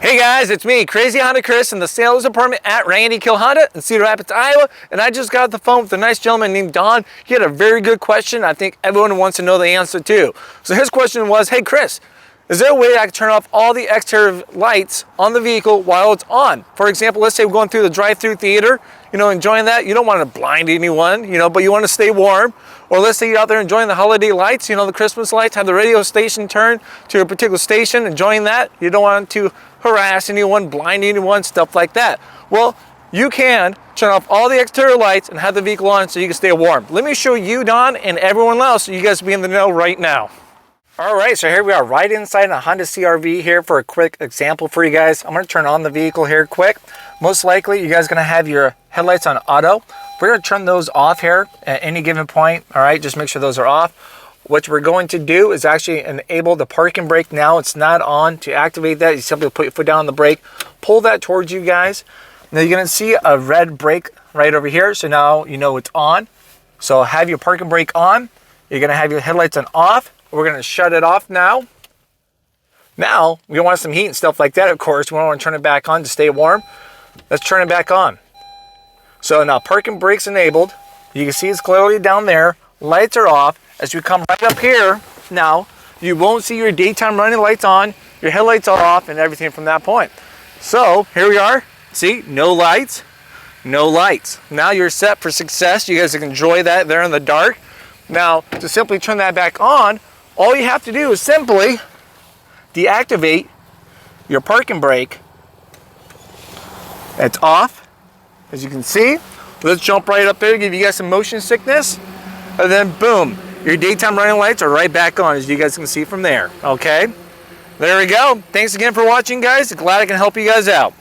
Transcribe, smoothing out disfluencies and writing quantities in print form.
Hey guys, it's me, Crazy Honda Chris, in the sales department at Randy Kuehl Honda in Cedar Rapids, Iowa, and I just got off the phone with a nice gentleman named Don. He had a very good question. I think everyone wants to know the answer too. So his question was, hey Chris, is there a way I can turn off all the exterior lights on the vehicle while it's on? For example, let's say we're going through the drive-through theater, enjoying that. You don't want to blind anyone, but you want to stay warm. Or let's say you're out there enjoying the holiday lights, the Christmas lights, have the radio station turn to a particular station, enjoying that. You don't want to harass anyone, blind anyone, stuff like that. Well, you can turn off all the exterior lights and have the vehicle on so you can stay warm. Let me show you, Don, and everyone else so you guys be in the know right now. All right, so here we are right inside a Honda CR-V here for a quick example for you guys. I'm gonna turn on the vehicle here quick. Most likely, you guys are gonna have your headlights on auto. We're gonna turn those off here at any given point, all right? Just make sure those are off. What we're going to do is actually enable the parking brake now. It's not on. To activate that, you simply put your foot down on the brake, pull that towards you guys. Now you're gonna see a red brake right over here, so now you know it's on. So have your parking brake on. You're gonna have your headlights on off. We're gonna shut it off now. Now, we want some heat and stuff like that, of course. We don't want to turn it back on to stay warm. Let's turn it back on. So now parking brake's enabled. You can see it's clearly down there. Lights are off. As we come right up here, now, you won't see your daytime running lights on. Your headlights are off and everything from that point. So here we are. See, no lights, no lights. Now you're set for success. You guys can enjoy that there in the dark. Now, to simply turn that back on, all you have to do is simply deactivate your parking brake. It's off, as you can see. Let's jump right up there, give you guys some motion sickness, and then boom, your daytime running lights are right back on, as you guys can see from there, okay? There we go. Thanks again for watching, guys. Glad I can help you guys out.